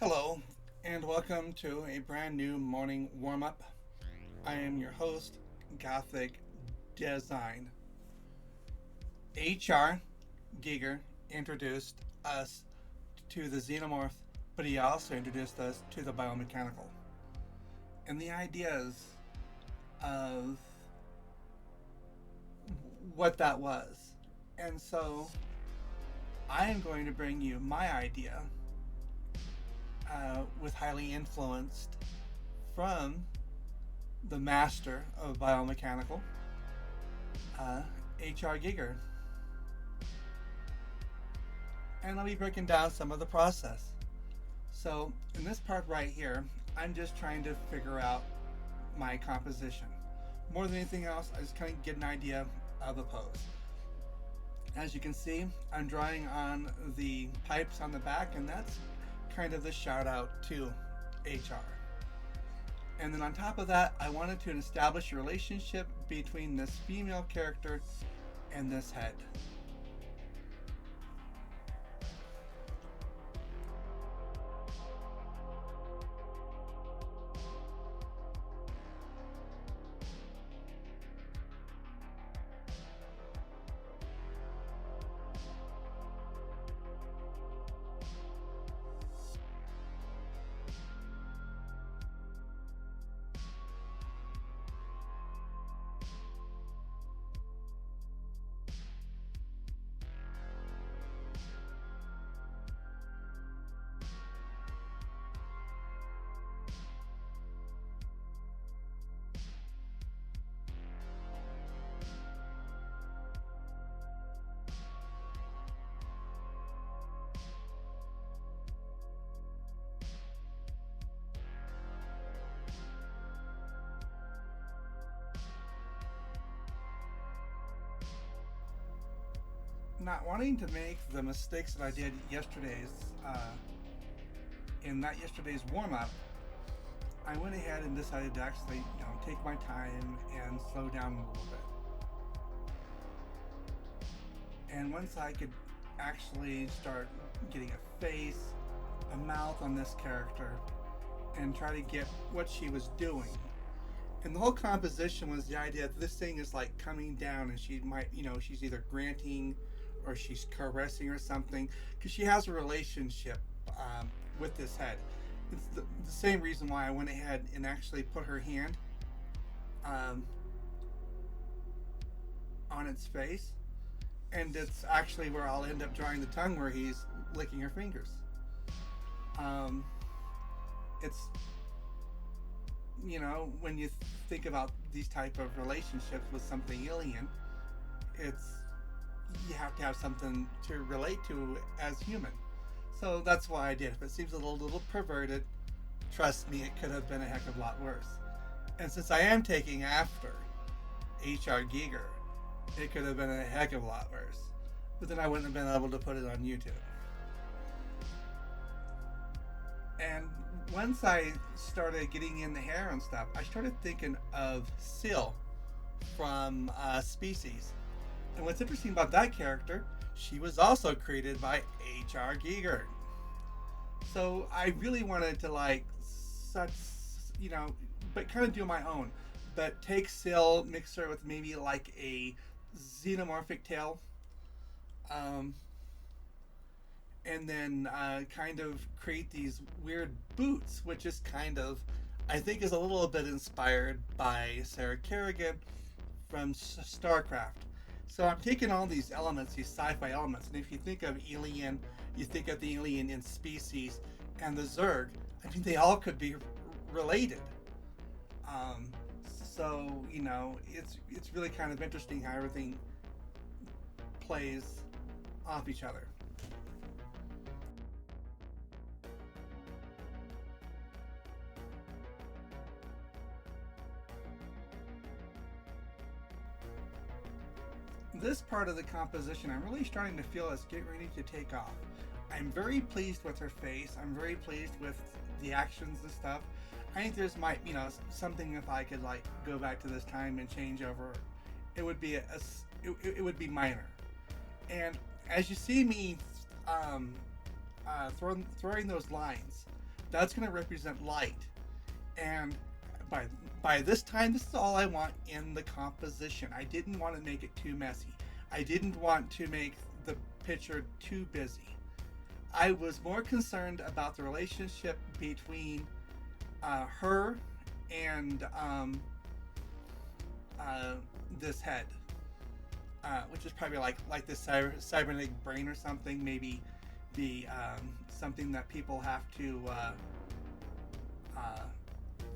Hello, and welcome to a brand new morning warm up. I am your host, Gothic Design. HR Giger introduced us to the xenomorph, but he also introduced us to the biomechanical and the ideas of what that was. And so I am going to bring you my idea with highly influenced from the master of biomechanical, H.R. Giger. And I'll be breaking down some of the process. So, in this part right here, I'm just trying to figure out my composition. More than anything else, I just kind of get an idea of a pose. As you can see, I'm drawing on the pipes on the back, and that's kind of the shout out to HR. And then on top of that, I wanted to establish a relationship between this female character and this head. Not wanting to make the mistakes that I did in that yesterday's warm up, I went ahead and decided to actually, take my time and slow down a little bit. And once I could actually start getting a face, a mouth on this character, and try to get what she was doing. And the whole composition was the idea that this thing is like coming down, and she might, she's either granting or she's caressing or something, because she has a relationship with this head. It's the same reason why I went ahead and actually put her hand on its face, and it's actually where I'll end up drawing the tongue where he's licking her fingers. It's when you think about these type of relationships with something alien, it's you have to have something to relate to as human. So that's why I did. If it seems a little perverted, trust me, it could have been a heck of a lot worse. And since I am taking after H.R. Giger, it could have been a heck of a lot worse. But then I wouldn't have been able to put it on YouTube. And once I started getting in the hair and stuff, I started thinking of Syl from Species. And what's interesting about that character, she was also created by H.R. Giger. So I really wanted to but kind of do my own. But take Syl, mix her with maybe like a xenomorphic tail. And then kind of create these weird boots, which is kind of, I think, is a little bit inspired by Sarah Kerrigan from StarCraft. So I'm taking all these elements, these sci-fi elements, and if you think of Alien, you think of the alien in Species and the Zerg. I mean, they all could be related. So it's really kind of interesting how everything plays off each other. This part of the composition, I'm really starting to feel it's getting ready to take off. I'm very pleased with her face. I'm very pleased with the actions and stuff. I think there's something, if I could go back to this time and change over, it would be it would be minor. And as you see me throwing those lines, That's going to represent light. And by by this time, this is all I want in the composition. I didn't want to make it too messy. I didn't want to make the picture too busy. I was more concerned about the relationship between her and uh, this head, which is probably like this cybernetic brain or something. Maybe be something that people have to uh,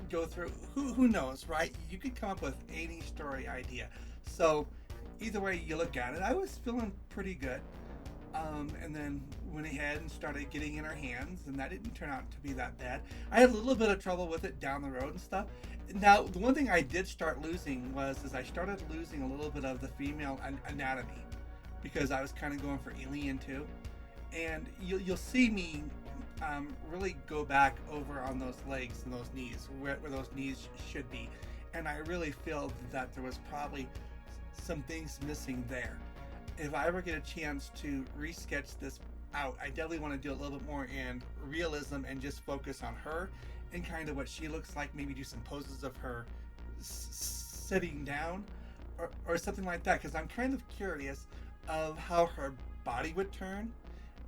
go through. Who knows, right? You could come up with any story idea. So either way you look at it, I was feeling pretty good. And then went ahead and started getting in her hands, and that didn't turn out to be that bad. I had a little bit of trouble with it down the road and stuff. Now, the one thing I did start losing was I started losing a little bit of the female anatomy because I was kind of going for alien too. And you'll see me really go back over on those legs and those knees, where those knees should be. And I really feel that there was probably some things missing there. If I ever get a chance to resketch this out, I definitely want to do a little bit more in realism and just focus on her and kind of what she looks like. Maybe do some poses of her sitting down or something like that, because I'm kind of curious of how her body would turn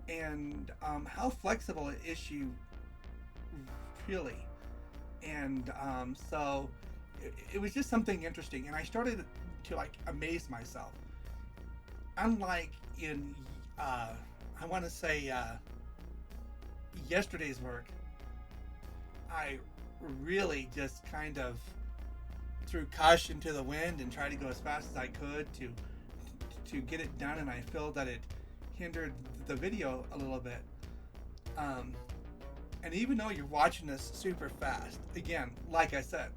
and how flexible is she really. And so it was just something interesting, and I started to like amaze myself. Unlike in I want to say yesterday's work, I really just kind of threw caution to the wind and tried to go as fast as I could to get it done, and I feel that it hindered the video a little bit. And even though you're watching this super fast, again, like I said,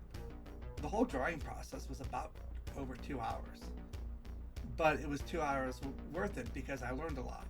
the whole drawing process was about over 2 hours. But it was 2 hours worth it because I learned a lot.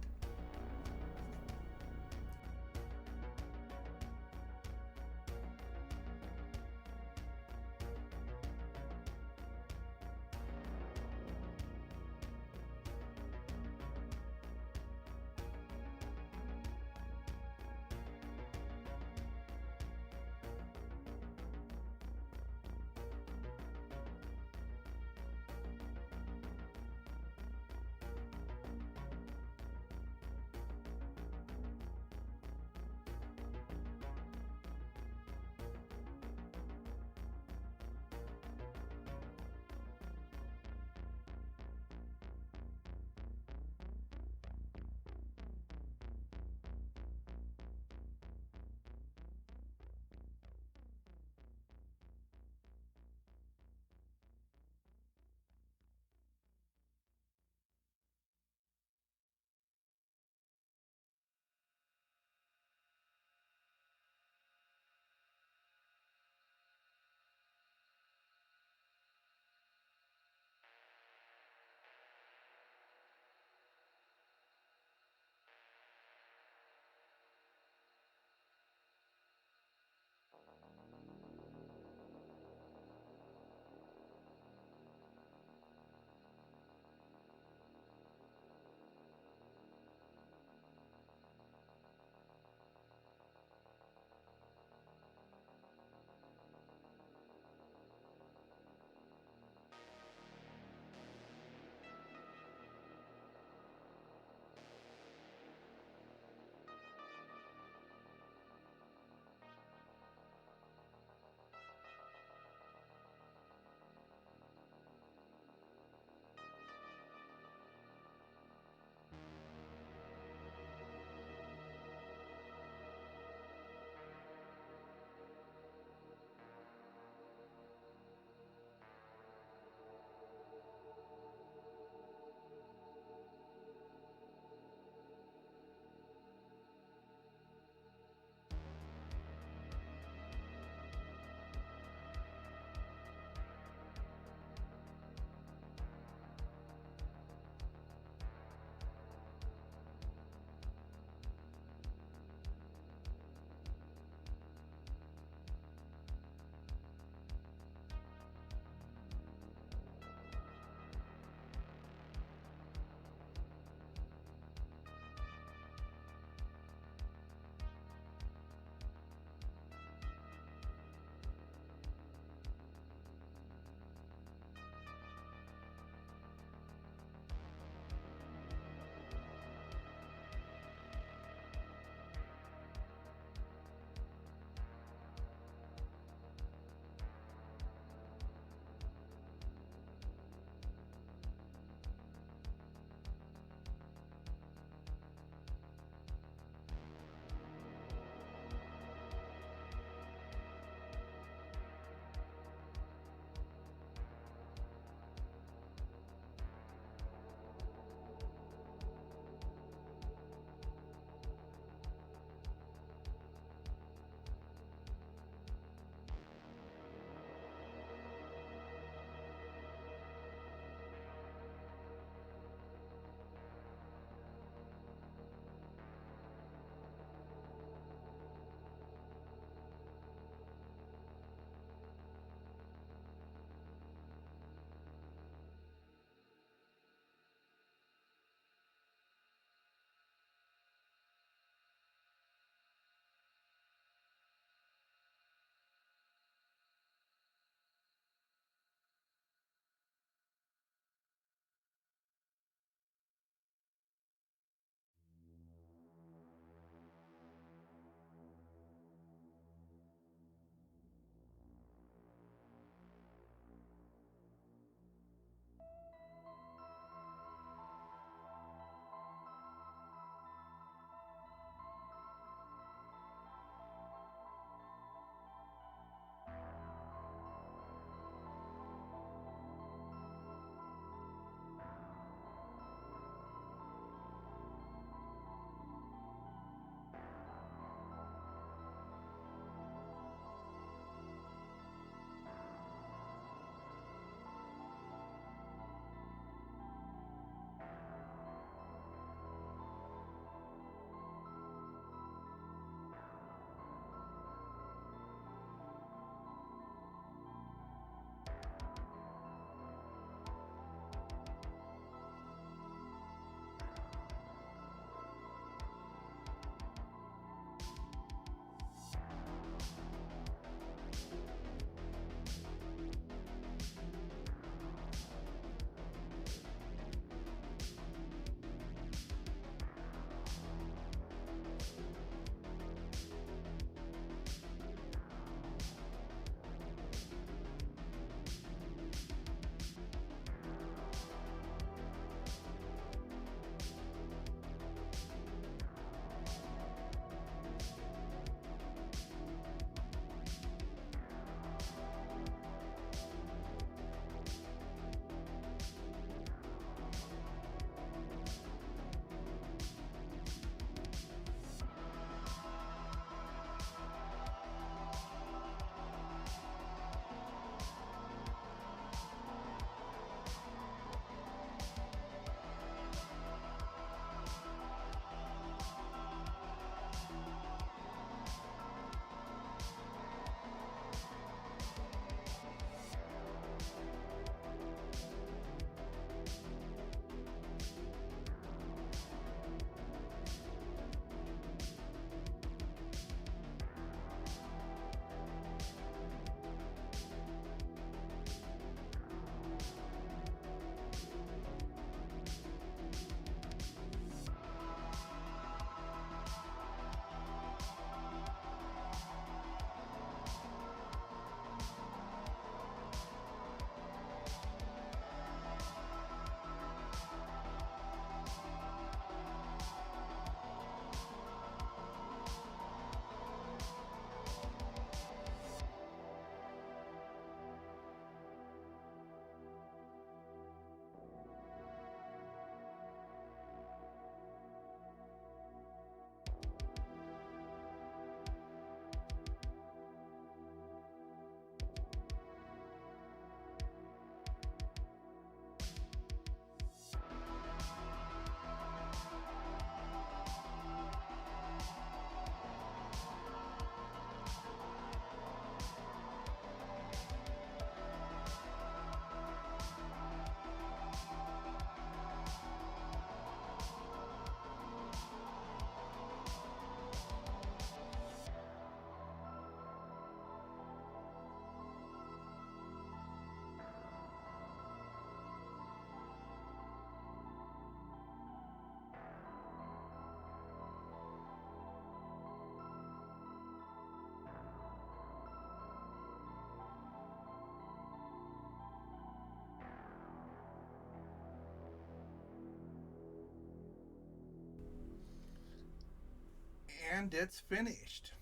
and it's finished.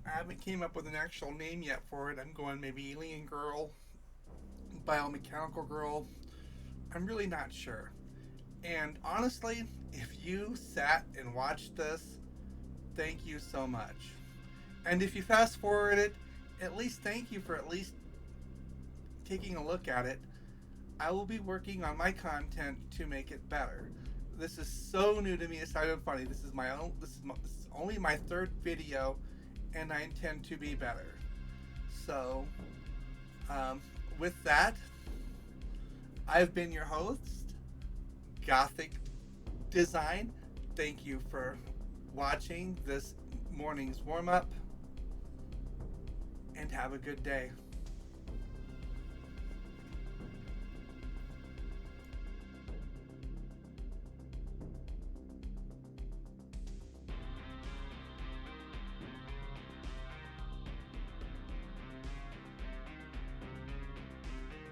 I haven't came up with an actual name yet for it. I'm going maybe alien girl, biomechanical girl. I'm really not sure. And honestly, if you sat and watched this, thank you so much. And if you fast forward it, at least thank you for at least taking a look at it. I will be working on my content to make it better. This is so new to me. It's not even funny. This is my own. This is only my third video, and I intend to be better. So, with that, I've been your host, Gothic Design. Thank you for watching this morning's warm up, and have a good day.